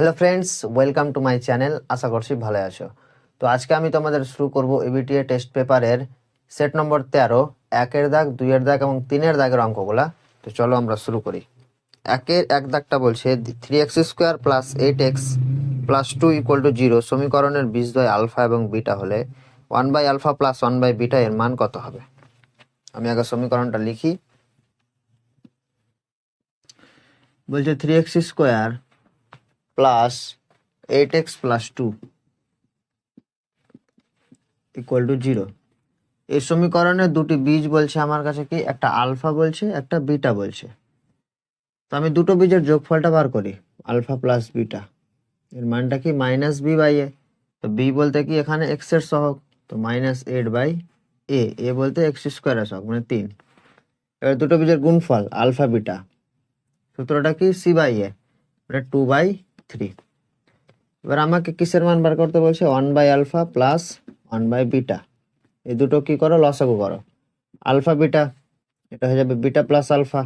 Hello friends, welcome to my channel. আশা করছি ভালো আছো। তো আজকে আমি তোমাদের শুরু করব এবিটিএ টেস্ট পেপারের সেট নম্বর 13, 1-এর দাগ, 2-এর দাগ এবং 3-এর দাগের অঙ্কগুলা। তো চলো আমরা শুরু করি। 1-এর 1 দাগটা বলছে 3x² plus 8x plus 2 equal to 0 সমীকরণের বীজদ্বয় আলফা এবং বিটা হলে 1 by alpha plus 1 by beta এর মান কত হবে? আমি আগে সমীকরণটা লিখি। বলছে 3x² plus 8x plus 2 equal to 0। এই সমীকরণে দুটি বীজ বলছে আমার কাছে, কি একটা আলফা বলছে, একটা বিটা বলছে। তো আমি দুটো বীজের যোগফলটা বার করি, আলফা প্লাস বিটা। এর মানটা কি মাইনাস বি বাই এ। তো বি বলতে কি এখানে এক্স এর সহগ, তো -8/a। এ বলতে x² এর সহগ মানে 3। এবার দুটো বীজের গুণফল আলফা বিটা, সূত্রটা কি সি বাই এ, মানে 2/3। এবার আমাকে কিসের মান বার করতে বলছে? 1/আলফা প্লাস 1/বিটা। এই দুটো কি করো, লসাগু করো। আলফা বিটা, এটা হয়ে যাবে বিটা প্লাস আলফা।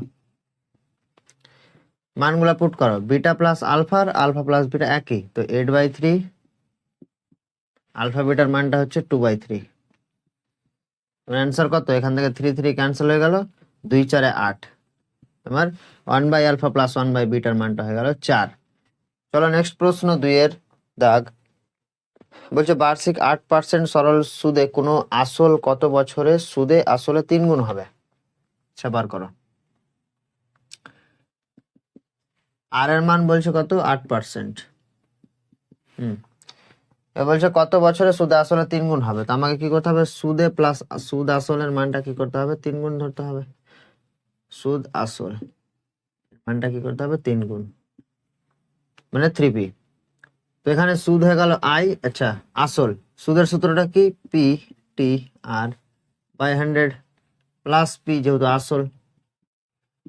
মানগুলা পুট করো, বিটা প্লাস আলফা আর আলফা প্লাস বিটা একই, তো 8/3। আলফা বিটার মানটা হচ্ছে 2/3। অ্যান্সার কত? এখান থেকে 3 ক্যান্সেল হয়ে গেল, 2 × 4 = 8। তোমার 1/আলফা প্লাস 1/বিটার মানটা হয়ে গেল 4। চলো নেক্সট প্রশ্ন, 2-এর দাগ। বলছে বার্ষিক 8% সরল সুদে কোনো আসল কত বছরে সুদে আসলে 3 গুণ হবে? আচ্ছা, বার করো। আর এর মান বলছে কত? 8%। এবার বলছে কত বছরে সুদে আসলে 3 গুণ হবে। তো আমাকে কি করতে হবে? সুদে প্লাস সুদ আসলের মানটা কি করতে হবে? 3 গুণ ধরতে হবে। সুদ আসল মানটা কি করতে হবে? 3 গুণ, মানে 3p। তো এখানে সুদ হয়ে গেল আই। আচ্ছা, আসল সুদের সূত্রটা কি? P T R by 100 plus P, যেহেতু আসল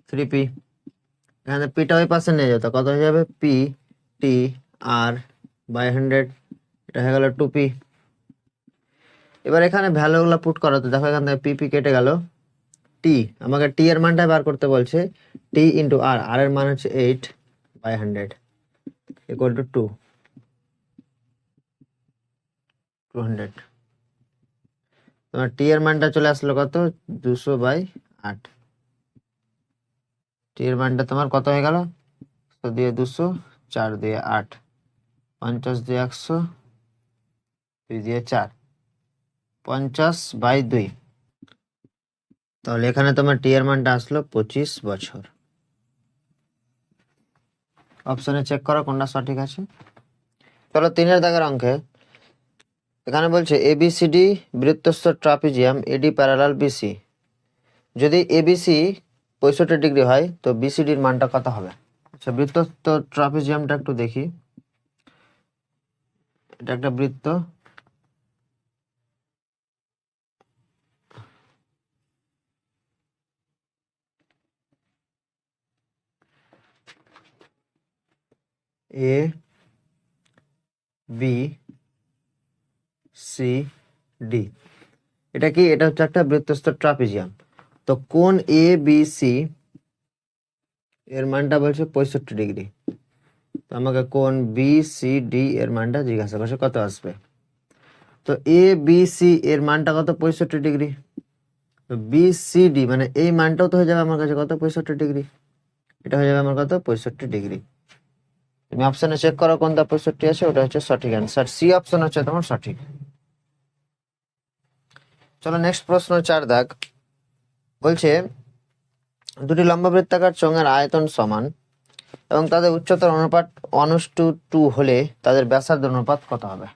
3p। এখানে পিটা ওই পাশে নিয়ে যেত, কত হয়ে যাবে? পি টি আর বাই 100, এটা হয়ে গেল 2p। এবার এখানে ভ্যালুগুলো পুট করো, তো দেখো এখান থেকে পিপি কেটে গেল। টি, আমাকে টি এর মানটা বার করতে বলছে। টি ইন্টু আর, আর এর মান হচ্ছে 8/100 ইকুয়াল টু 200। তোমার টি এর মানটা চলে আসলো কত? 200/8। টি এর মানটা তোমার কত হয়ে গেল? 100 দিয়ে 200, 4 দিয়ে 8, 50 দিয়ে 100, 2 দিয়ে 4, 50/2। তাহলে এখানে তোমার টি এর মানটা আসলো 25 বছর। অপশনে চেক করো কোনটা সঠিক আছে। চলো 3-এর দাগের অঙ্কে। এখানে বলছে এবিসিডি বৃত্তস্থ ট্রাপিজিয়াম এডি প্যারালাল বিসি। যদি এবিসি 65 ডিগ্রি হয় তো বিসিডির মানটা কত হবে? আচ্ছা, বৃত্তস্থ ট্রাপিজিয়ামটা একটু দেখি। এটা একটা বৃত্ত। এ বি সি ডি, এটা কি? এটা হচ্ছে একটা বৃত্তস্থ ট্রাপিজিয়াম। তো কোণ এ বি সি এর মানটা বলছে 65 ডিগ্রি। তো আমাকে কোণ বি সি ডি এর মানটা জিজ্ঞাসা করছে কত আসবে। তো এ বি সি এর মানটা কত? 65 ডিগ্রি। তো বি সি ডি মানে এই মানটাও তো হয়ে যাবে আমার কাছে কত? 65 ডিগ্রি। এটা হয়ে যাবে আমার কত? 65 ডিগ্রি। তুমি অপশনে চেক করো কোনটা 65 আছে, ওটা হচ্ছে সঠিক অ্যান্সার। সি অপশন হচ্ছে তোমার সঠিক। চলো নেক্সট প্রশ্ন, 4 দাগ। বলছে দুটি লম্ববৃত্তাকার চোঙের আয়তন সমান এবং তাদের উচ্চতার অনুপাত 1:2 হলে তাদের ব্যাসার্ধ অনুপাত কত হবে?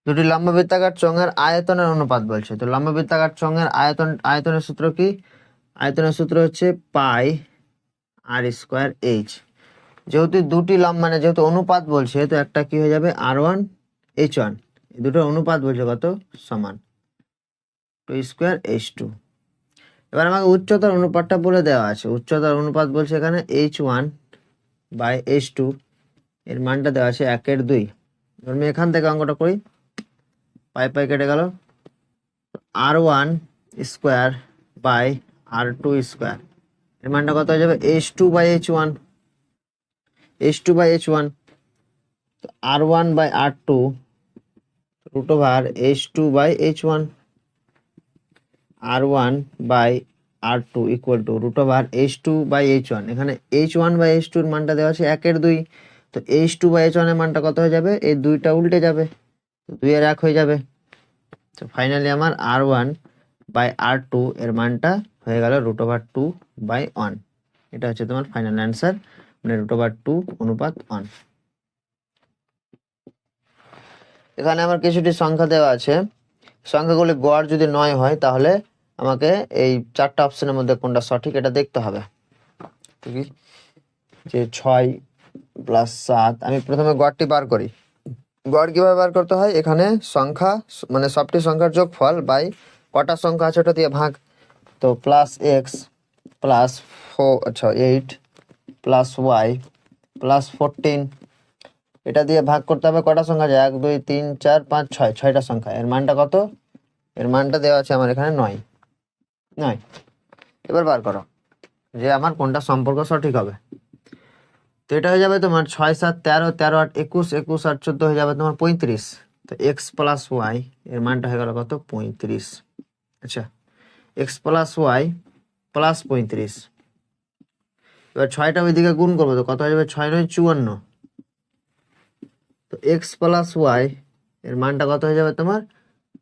দুটি লম্ববৃত্তাকার চোঙের আয়তনের অনুপাত বলছে। তো লম্ববৃত্তাকার চোঙের আয়তনের সূত্র কি? আয়তনের সূত্র হচ্ছে πr²h। যেহেতু দুটি মানে যেহেতু অনুপাত বলছে, তো একটা কি হয়ে যাবে? r1h1। এই দুটো অনুপাত বলছে কত? সমান 2²h2। এবার আমাকে উচ্চতার অনুপাতটা বলে দেওয়া আছে। উচ্চতার অনুপাত বলছে এখানে h1/h2 এর মানটা দেওয়া আছে 1/2। আমি এখান থেকে অঙ্কটা করি, পাই পাই কেটে গেল, r1 square by r2 square, এর মানটা কত হয়ে যাবে h2/h1, h2/h1, r1 by r2 root over h2/h1, r1 by r2 equal to root over h2/h1। এখানে h1/h2 এর মানটা দেওয়া আছে 1/2, তো h2/h1 এর মানটা কত হয়ে যাবে, এই দুইটা উল্টে যাবে, তো 2 এর 1 হয়ে যাবে। তো ফাইনালি আমার r1/r2 এর মানটা হয়ে গেল রুট ওভার 2/1। এটা হচ্ছে তোমার ফাইনাল অ্যান্সার, মানে রুট ওভার 2:1। এখানে আমার কিছুটি সংখ্যা দেওয়া আছে, সংখ্যাগুলি গড় যদি 9 হয় তাহলে আমাকে এই 4টা অপশনের মধ্যে কোনটা সঠিক এটা দেখতে হবে। ঠিক আছে, যে 6 + 7, আমি প্রথমে গড়টি বার করি। গড় কিভাবে বার করতে হয়, এখানে সংখ্যা মানে সবটি সংখ্যার যোগফল বাই কটা সংখ্যা আছে ওটা দিয়ে ভাগ। তো +x + 8 + y +14, এটা দিয়ে ভাগ করতে হবে কটা সংখ্যা আছে, 1 2 3 4 5 6, 6টা সংখ্যা। এর মানটা কত, এর মানটা দেওয়া আছে আমার এখানে 9। এবার বার করো যে আমার কোনটা সম্পর্ক সঠিক হবে। তো এটা হয়ে যাবে তোমার 6 7 13, 13 8 21, 21 8 14 হয়ে যাবে তোমার 35। তো x + y এর মানটা হয়ে গেল কত, 35। আচ্ছা, x + y + 35, এবার 6টা ওইদিকে গুণ করবো, তো কত হয়ে যাবে, 6 9 54। তো x + y এর মানটা কত হয়ে যাবে তোমার,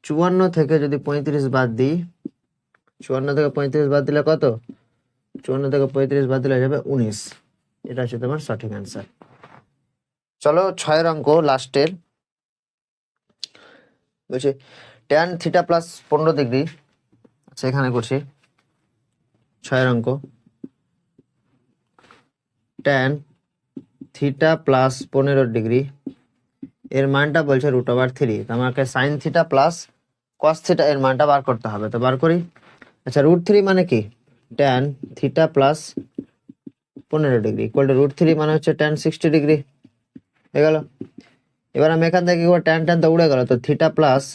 54 থেকে যদি 35 বাদ দিই, 54 থেকে 35 বাদ দিলে কত, 54 থেকে 35 বাদ দিলে হয়ে যাবে 19। এটা হচ্ছে তোমার সঠিক অ্যান্সার। চলো 6 অঙ্ক লাস্টের, বলছে tan θ + 15 ডিগ্রি। আচ্ছা, এখানে করছি 6 অঙ্ক, tan θ + 15 ডিগ্রি এর মানটা বলছে রুট ওভার 3। তো আমাকে sin θ + cos θ এর মানটা বার করতে হবে, তো বার করি। আচ্ছা, √3 মানে কি, tan θ + 15 ডিগ্রি ইকুয়াল টু √3 মানে হচ্ছে tan 60 ডিগ্রি হয়ে গেল। এবার আমি এখান থেকে tan tan তো উড়ে গেল, তো θ +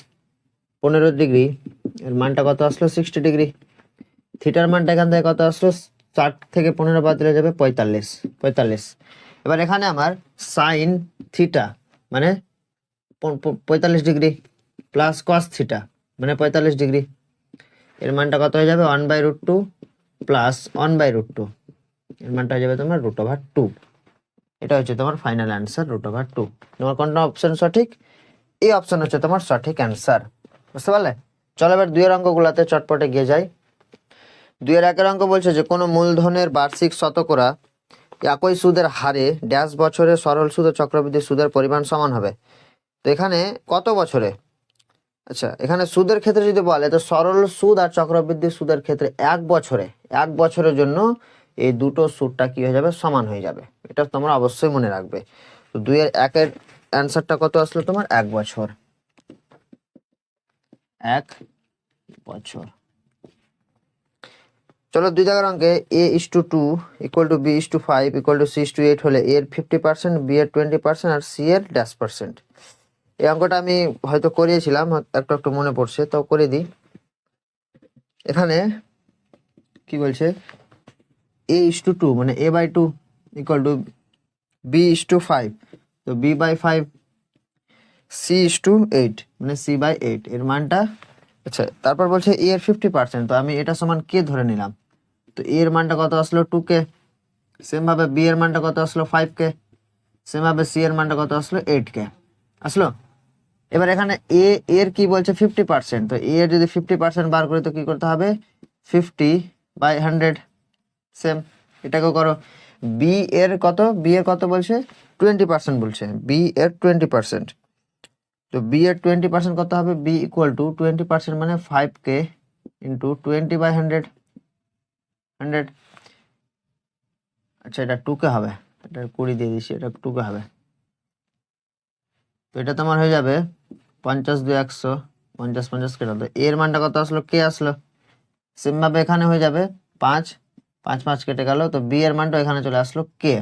15 ডিগ্রি এর মানটা কত আসলো, 60 ডিগ্রি। থিটার মানটা এখান থেকে কত আসলো, 60 থেকে 15 বাদ দিলে যাবে 45। এবার এখানে আমার সাইন থিটা মানে 45 ডিগ্রি প্লাস কস থিটা মানে 45 ডিগ্রি, এর মানটা কত হয়ে যাবে, 1/√2 প্লাস 1/√2, এর মানটা হয়ে যাবে তোমার রুট ওভার 2। এটা হচ্ছে তোমার ফাইনাল অ্যান্সার, রুট ওভার 2। তোমার কোনটা অপশন সঠিক, এই অপশন হচ্ছে তোমার সঠিক অ্যান্সার, বুঝতে পারলে। চলো এবার 2 এর অঙ্কগুলাতে চটপটে গিয়ে যাই। 2 এর 1 অঙ্ক বলছে যে কোনো মূলধনের বার্ষিক শতকরা একই সুদের হারে ড্যাশ বছরে সরল সুদ ও চক্রবৃদ্ধি সুদের পরিমাণ সমান হবে। তো এখানে কত বছরে, আচ্ছা এখানে সুদের ক্ষেত্রে যদি বলে তো সরল সুদ আর চক্রবৃদ্ধি সুদের ক্ষেত্রে 1 বছরের জন্য এই দুটো সুদটা কি হয়ে যাবে, সমান হয়ে যাবে। এটা তোমরা অবশ্যই মনে রাখবে। তো 2 এর 1 এর অ্যান্সারটা কত আসলো তোমার, 1 বছর। 1 বছর। চলো 2 দাগের অঙ্কে a:2 equal to b:5 equal to c:8 হলে a এর 50%, b এর 20% আর c এর -%। এই অঙ্কটা আমি হয়তো করিয়েছিলাম, একটু একটু মনে পড়ছে, তো করে দিই। এখানে কি বলছে, a:2 মানে a/2 ইকুয়াল টু b:5, তো b/5, c:8 মানে c/8 এর মানটা। আচ্ছা, তারপর বলছে a এর 50%, তো আমি এটা সমান k ধরে নিলাম, তো a এর মানটা কত আসলো 2k, সেম ভাবে b এর মানটা কত আসলো 5k, সেম ভাবে c এর মানটা কত আসলো 8k আসলো। এবার এখানে a এর কি বলছে 50%, তো a এর যদি 50% বার করি তো কি করতে হবে, 50/100, সেম এটাকেও করো। b এর কত বলছে 20% বলছে, b এর 20%, তো b এর 20% কত হবে, b ইকুয়াল টু 20% মানে 5k ইন্টু 20/100। আচ্ছা, এটা 2k হবে, এটা 20 দিয়ে দিচ্ছি, এটা 2k হবে। তো এটা তোমার হয়ে যাবে 50 2 100, 50 50 কেটে, তো এর মানটা কত আসলো, কে আসলো। সেম ভাবে এখানে হয়ে যাবে 5 5 5 কেটে গেল, তো বি এর মানটা এখানে চলে আসলো কে।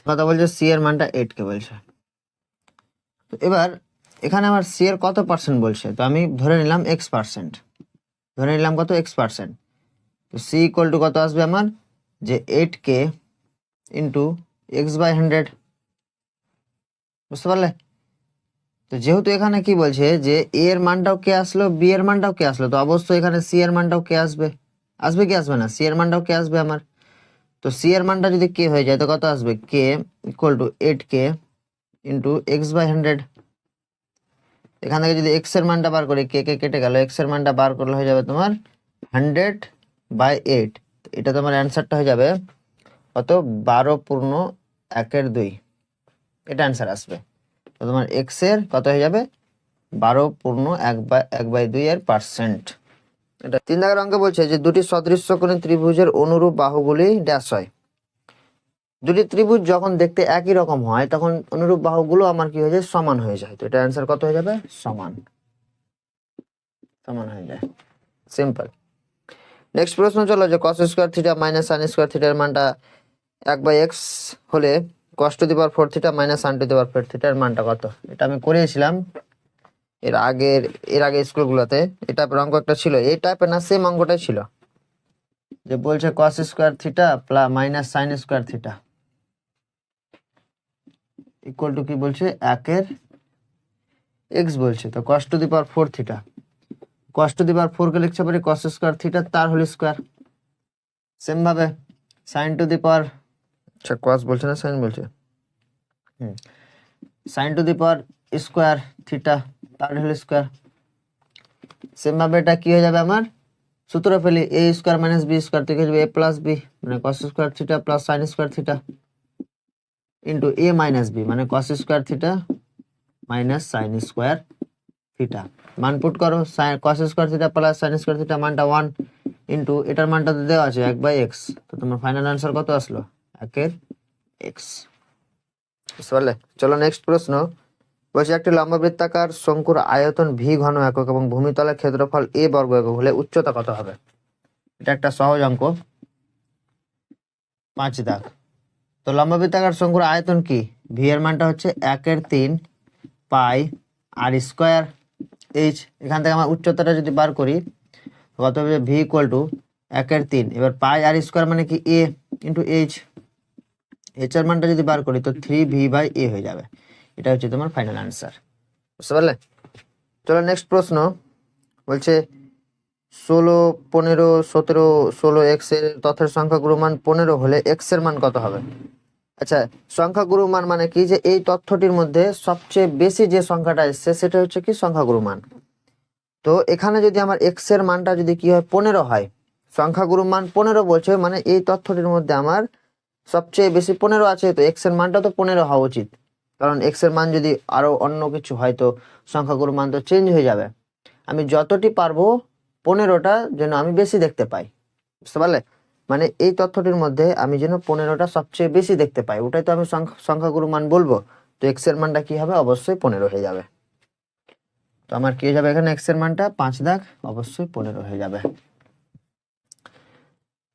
কথা বলছে সি এর মানটা 8k বলছে। তো এবার এখানে আমার সি এর কত পার্সেন্ট বলছে, তো আমি ধরে নিলাম x%, ধরে নিলাম কত x%। তো সি ইকুয়াল টু কত আসবে আমার, যে 8k ইন্টু x/100, বুঝতে পারলে? তো যেহেতু এখানে কি বলছে যে এ এর মানটাও কে আসলো, বি এর মানটাও কে আসলো, তো অবশ্যই এখানে সি এর মানটাও কে আসবে, আসবে কি আসবে না, সি এর মানটাও কে আসবে আমার। তো সি এর মানটা যদি কে হয়ে যায় তো কত আসবে, K equal to 8k into x/100। এখান থেকে যদি এক্স এর মানটা বার করি, কে কে কেটে গেল, এক্স এর মানটা বার করলে হয়ে যাবে তোমার 100/8। এটা তোমার অ্যান্সারটা হয়ে যাবে কত, 12.1/2, এটা অ্যান্সার আসবে। তো তোমার এক্স এর কত হয়ে যাবে, 12.1/2 এর পার্সেন্ট। এটা 3 দাগের অঙ্কে বলছে যে দুটি সদৃশ্যকোণী ত্রিভুজের অনুরূপ বাহুগুলি ড্যাশ হয়। দুটি ত্রিভুজ যখন দেখতে একই রকম হয় তখন অনুরূপ বাহুগুলো আমার কি হয়ে যায়, সমান হয়ে যায়। তো এটা অ্যান্সার কত হয়ে যাবে, সমান, সমান হয়ে যায়, সিম্পল। নেক্সট প্রশ্ন চলো, যে cos square theta minus sin square থিটার মানটা 1/x হলে cos to the power 4 theta minus sin to the power 4 থিটার মানটা কত। এটা আমি করিয়েছিলাম এর আগে স্কুলগুলোতে। এটা অঙ্ক একটা ছিল, এই টাইপের না, সেম অঙ্কটাই ছিল, যে বলছে cos square theta minus sin square theta equal to কি বলছে, 1 এর x বলছে। তো cos to the power 4 theta, cos to the power 4 কে লিখতে পারি cos স্কয়ার থিটা তার হোল স্কয়ার। সেম ভাবে sin টু দি পাওয়ার, আচ্ছা cos বলছে না sin বলছে, sin to the power square theta তার হোল স্কয়ার। সেম ভাবে এটা কি হয়ে যাবে আমার, সূত্র ফেলি, a square minus b square থেকে যাবে a প্লাস b মানে cos square theta plus sin square theta into a minus b মানে cos square theta minus sin square theta. মান পুট করো, cos square theta plus sin square theta মানটা 1 into এটার মানটা তো দেওয়া আছে 1/x। তো তোমার ফাইনাল আনসার কত আসলো, 1 এর x। বুঝতে পারলে? চলো নেক্সট প্রশ্ন বলছে একটি লম্ববৃত্তাকার শঙ্কুর আয়তন v ঘন একক এবং ভূমিতলের ক্ষেত্রফল a বর্গ একক হলে উচ্চতা কত হবে। এটা একটা সহজ অঙ্ক, 5 দাগ। তো লম্ববৃত্তাকার শঙ্কুর আয়তন কি, v এর মানটা হচ্ছে 1/3 পাই আর স্কয়ার h। এখান থেকে আমার উচ্চতাটা যদি বার করি কত হবে, v ইকুয়াল টু 1/3, এবার পাই আর স্কয়ার মানে কি a ইন্টু h, h এর মানটা যদি বার করি তো 3v/a হয়ে যাবে। এটা হচ্ছে তোমার ফাইনাল আনসার। বুঝতে পারলে? চলো নেক্সট প্রশ্ন বলছে 16, 15, 17, 16 x এর তথ্যের সংখ্যা গুণমান 15 হলে x এর মান কত হবে। আচ্ছা, সংখ্যা গুণমান মানে কি, যে এই তথ্যটির মধ্যে সবচেয়ে বেশি যে সংখ্যাটা এসছে সেটা হচ্ছে কি সংখ্যা গুণমান। তো এখানে যদি আমার x এর মানটা যদি কি হয় 15 হয়, সংখ্যা গুণমান 15 বলছে, মানে এই তথ্যটির মধ্যে আমার সবচেয়ে বেশি 15 আছে, তো x এর মানটা তো 15 হওয়া উচিত। কারণ x এর মান যদি আরো অন্য কিছু হয় তো সংখ্যাগুলোর মান তো চেঞ্জ হয়ে যাবে। আমি যতটি পারবো 15টা যেন আমি বেশি দেখতে পাই। বুঝতে পারলে? মানে এই তথ্যটির মধ্যে আমি যেন 15টা সবচেয়ে বেশি দেখতে পাই, ওটাই তো আমি সংখ্যাগুরু মান বলবো। তো x এর মানটা কি হবে, অবশ্যই 15 হয়ে যাবে। তো আমার কি হয়ে যাবে এখানে, x এর মানটা 5 দাগ অবশ্যই 15 হয়ে যাবে।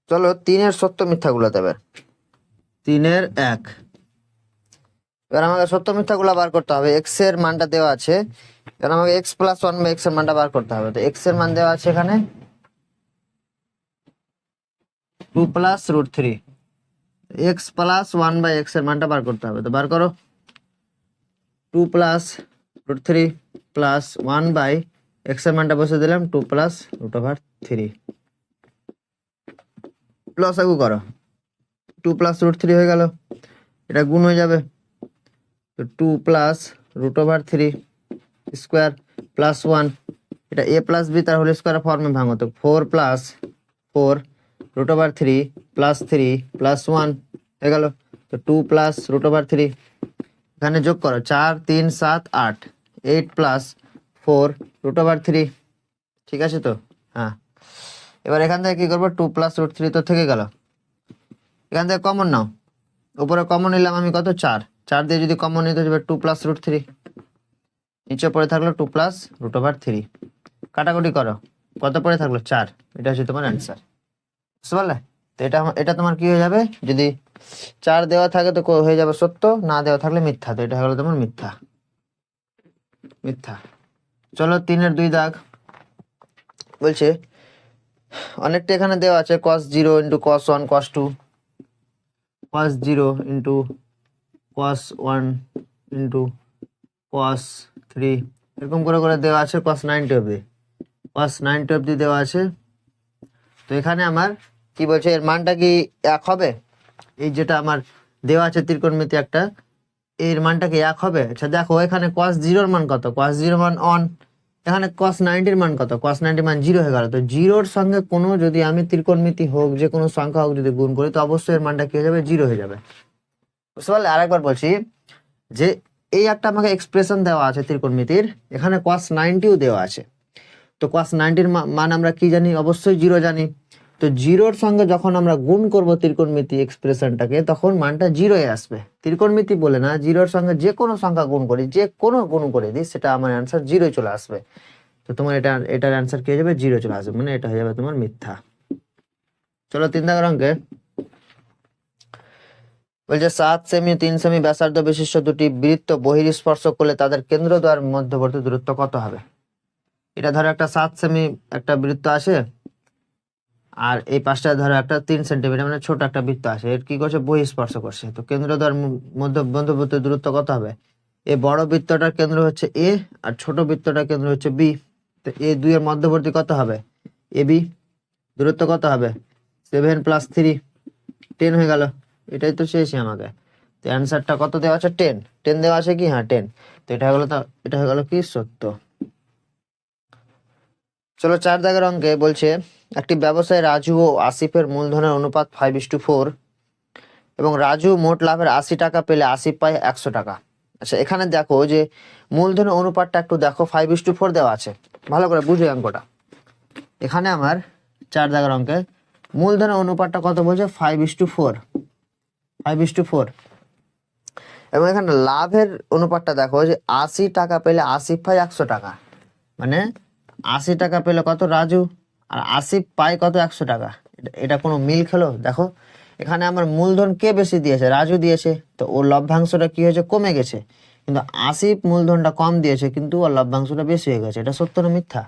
চলো 3 এর সত্য মিথ্যাগুলো দেবে, 3 এর 1। এবার আমাকে সত্য মিথ্যাগুলো বার করতে হবে। x এর মানটা দেওয়া আছে, এবার আমাকে x প্লাস 1/x এর মানটা বার করতে হবে। তো x এর মান দেওয়া আছে এখানে 2 plus root 3, x plus 1/x এর মানটা বার করতে হবে। তো বার করো, 2 প্লাস রুট 3 প্লাস 1/x এর মানটা বসে দিলাম 2 প্লাস √3, লসাগু করো, 2 প্লাস রুট 3 হয়ে গেল, এটা গুণ হয়ে যাবে। তো 2 প্লাস √3 স্কোয়ার প্লাস 1, এটা a প্লাস b তার হোল স্কোয়ার ফর্মে ভাঙো। তো 4 প্লাস 4 √3 প্লাস 3 প্লাস 1 হয়ে গেল। তো 2 প্লাস √3, এখানে যোগ করো, 4 3 7 8, 8 প্লাস 4 √3, ঠিক আছে তো? হ্যাঁ, এবার এখান থেকে কি করবো, 2 প্লাস √3 তো থেকে গেল, এখান থেকে কমন নাও, উপরে কমন নিলাম আমি কত, 4, 4 দিয়ে যদি কমন নিতে যাবে 2 প্লাস √3, নিচে পড়ে থাকলো 2 প্লাস √3, কাটাকুটি করো, কত পড়ে থাকলো 4, এটা হচ্ছে তোমার অ্যান্সার। বুঝতে পারলে? তো এটা তোমার কি হয়ে যাবে, যদি 4 দেওয়া থাকে তো হয়ে যাবে সত্য, না দেওয়া থাকলে মিথ্যা। তো এটা হলো তোমার মিথ্যা। মিথ্যা। চলো 3-এর 2 দাগ বলছে অনেকটা এখানে দেওয়া আছে cos 0 into cos 1 cos 2, cos 0 into cos 1 into cos 3, এরকম করে করে দেওয়া আছে cos 90 অবধি, cos 90 অবধি দেওয়া আছে। তো এখানে আমার কি বলছে, এর মানটা কি 1 হবে? এই যেটা আমার দেওয়া আছে ত্রিকোণমিতি একটা, এর মানটা কি 1 হবে? আচ্ছা দেখো এখানে cos 0 এর মান কত, cos 0 মান 1, এখানে cos 90 এর মান কত, cos 90 মান 0 হয়ে গেল। তো 0-র সঙ্গে কোনো যদি আমি ত্রিকোণমিতি হোক, যে কোনো সংখ্যা হোক যদি গুণ করি, তো অবশ্যই এর মানটা কি হয়ে যাবে, 0 হয়ে যাবে। বুঝতে পারলে? আরেকবার বলছি যে এই একটা আমাকে এক্সপ্রেশন দেওয়া আছে ত্রিকোণমিতির, এখানে cos 90ও দেওয়া আছে। তো cos 90-র মান আমরা কি জানি, অবশ্যই 0 জানি। তো 0-র সঙ্গে যখন আমরা গুণ করব ত্রিকোণমিতি এক্সপ্রেশনটাকে, তখন মানটা 0 এ আসবে। ত্রিকোণমিতি বলে না, 0-র সঙ্গে যে কোনো সংখ্যা গুণ করি, যে কোনো গুণ করে দিই, সেটা আমার অ্যান্সার 0 চলে আসবে। তো তোমার এটার অ্যান্সার কি হয়ে যাবে, 0 চলে আসবে, মানে এটা হয়ে যাবে তোমার মিথ্যা। চলো 3 দাগের অঙ্কে বলছে 7 সেমি 3 সেমি ব্যাসার্ধ বিশিষ্ট দুটি বৃত্ত বহিঃস্পর্শ করলে তাদের কেন্দ্রদ্বয়ের মধ্যবর্তী দূরত্ব কত হবে? এটা ধরো একটা 7 সেমি একটা বৃত্ত আছে, আর এই পাশটা ধরো একটা 3 সেন্টিমিটার মানে ছোট একটা বৃত্ত আছে, এর কি করছে, বহিঃস্পর্শ করছে। তো কেন্দ্রদ্বয়ের মধ্যবর্তী দূরত্ব কত হবে? এই বড় বৃত্তটার কেন্দ্র হচ্ছে এ, আর ছোট বৃত্তটার কেন্দ্র হচ্ছে বি। তো এই দুইয়ের মধ্যবর্তী কত হবে, এ বি। দূরত্ব কত হবে, 7 + 3, 10 হয়ে গেল। এটাই তো চেয়েছি আমাকে। তো অ্যান্সারটা কত দেওয়া আছে, 10, 10 দেওয়া আছে কি, হ্যাঁ 10। তো এটা হয়ে গেল, এটা হয়ে গেল কি, সত্য। চলো 4 দাগের অঙ্কে বলছে একটি ব্যবসায়ী রাজু ও আসিফের মূলধনের অনুপাত 5:4, এবং রাজু মোট লাভের 80 টাকা পেলে আসিফ পায় 100 টাকা। আচ্ছা এখানে দেখো যে মূলধনের অনুপাতটা একটু দেখো, 5:4 দেওয়া আছে, ভালো করে বুঝে অঙ্কটা। এখানে আমার 4 দাগের অঙ্কে মূলধনের অনুপাতটা কত বলছে, 5:4, 5:4। এবং এখানে লাভের অনুপাতটা দেখো যে 80 টাকা পেলে আসিফ পায় 100 টাকা, মানে 80 টাকা পেলে কত রাজু, আর আসিফ পায় কত, 100 টাকা। এটা কোনো মিল খেলো? দেখো এখানে আমার মূলধন কে বেশি দিয়েছে, রাজু দিয়েছে, তো ওর লভ্যাংশটা কি হয়েছে, কমে গেছে। কিন্তু আসিফ মূলধনটা কম দিয়েছে, কিন্তু ওর লভ্যাংশটা বেশি হয়ে গেছে। এটা সত্য না মিথ্যা?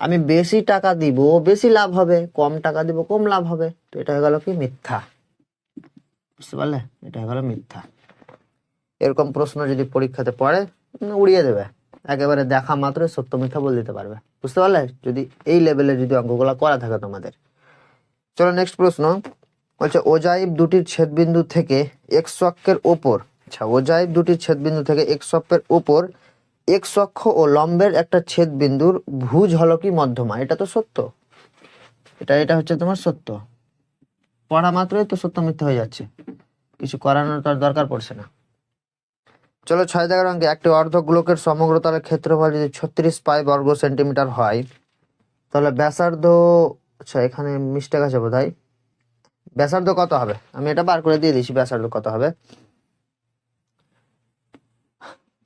আমি বেশি টাকা দিব বেশি লাভ হবে, কম টাকা দিব কম লাভ হবে। তো এটা হয়ে গেল কি, মিথ্যা। বুঝতে পারলে? এটা হয়ে গেল মিথ্যা। এরকম প্রশ্ন যদি পরীক্ষাতে পড়ে, উড়িয়ে দেবে, একেবারে দেখা মাত্রই সত্য মিথ্যা বলে দিতে পারবে। বুঝতে পারলে? যদি এই লেভেলে যদি অঙ্কগুলো করা থাকে তোমাদের। চলো নেক্সট প্রশ্ন বলছে ওজাইব দুটির ছেদবিন্দু থেকে এক্স অক্ষের ওপর, আচ্ছা ওজাইব দুটির ছেদবিন্দু থেকে এক্স অক্ষের ওপর এক্স অক্ষ ও লম্বের একটা ছেদবিন্দুর ভুজ হলো কি মধ্যমা। এটা তো সত্য, এটা হচ্ছে তোমার সত্য। পড়া মাত্রই তো সত্য মিথ্যা হয়ে যাচ্ছে, কিছু করানোর তার দরকার পড়ছে না। চলো 6 দাগের অঙ্কে একটি অর্ধগোলকের সমগ্রতলের ক্ষেত্রফল যদি 36 পাই বর্গ সেন্টিমিটার হয়, তাহলে ব্যাসার্ধ, আচ্ছা এখানে মিস্টেক আছে বোধহয়, ব্যাসার্ধ কত হবে? আমি এটা বার করে দিয়ে দিচ্ছি, ব্যাসার্ধ কত হবে।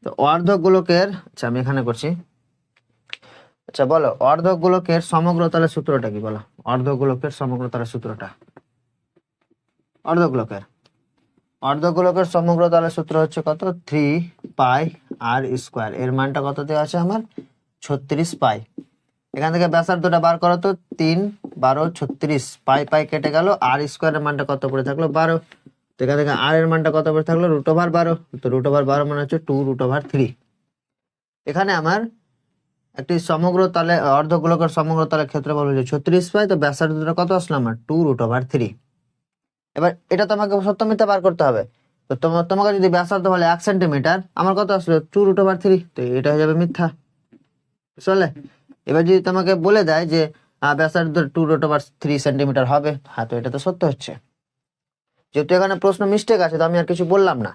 তো অর্ধগোলকের, আচ্ছা আমি এখানে করছি, আচ্ছা বলো অর্ধগোলকের সমগ্রতলের সূত্রটা কি, বলো অর্ধগোলকের সমগ্রতলের সূত্রটা। অর্ধগোলকের সমগ্রতলের সূত্র হচ্ছে কত, 3 পাই আর স্কোয়ার। এর মানটা কত দেওয়া আছে আমার, 36 পাই। এখান থেকে ব্যাসার্ধটা বার করো তো, 3, 12, 36, পাই পাই কেটে গেল, আর স্কোয়ারের মানটা কত পড়ে থাকলো, 12। তো এখান থেকে আর এর মানটা কত পড়ে থাকলো, √12। তো √12 মানে হচ্ছে 2√3। এখানে আমার একটি সমগ্র তলে অর্ধগোলকের সমগ্র তলের ক্ষেত্রফল হচ্ছে 36 পাই, তো ব্যাসার্ধটা কত আসলো আমার, 2√3। এবার এটা তোমাকে সত্য মিথ্যা বার করতে হবে। তো তোমাকে যদি ব্যাসার্ধ বলে 1 সেন্টিমিটার, আমার কত আসলো, 2√3, তো এটা হয়ে যাবে মিথ্যা। বুঝলে? এবার যদি তোমাকে বলে দেয় যে ব্যাসার্ধ 2√3 সেন্টিমিটার হবে, হ্যাঁ তো এটা তো সত্য হচ্ছে। যেহেতু এখানে প্রশ্ন মিস্টেক আছে, তো আমি আর কিছু বললাম না,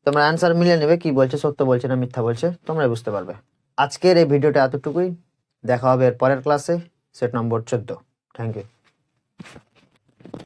তোমরা অ্যান্সার মিলিয়ে নেবে, কি বলছে, সত্য বলছে না মিথ্যা বলছে, তোমরাই বুঝতে পারবে। আজকের এই ভিডিওটা এতটুকুই, দেখা হবে এর পরের ক্লাসে, সেট নম্বর 14। Thank you.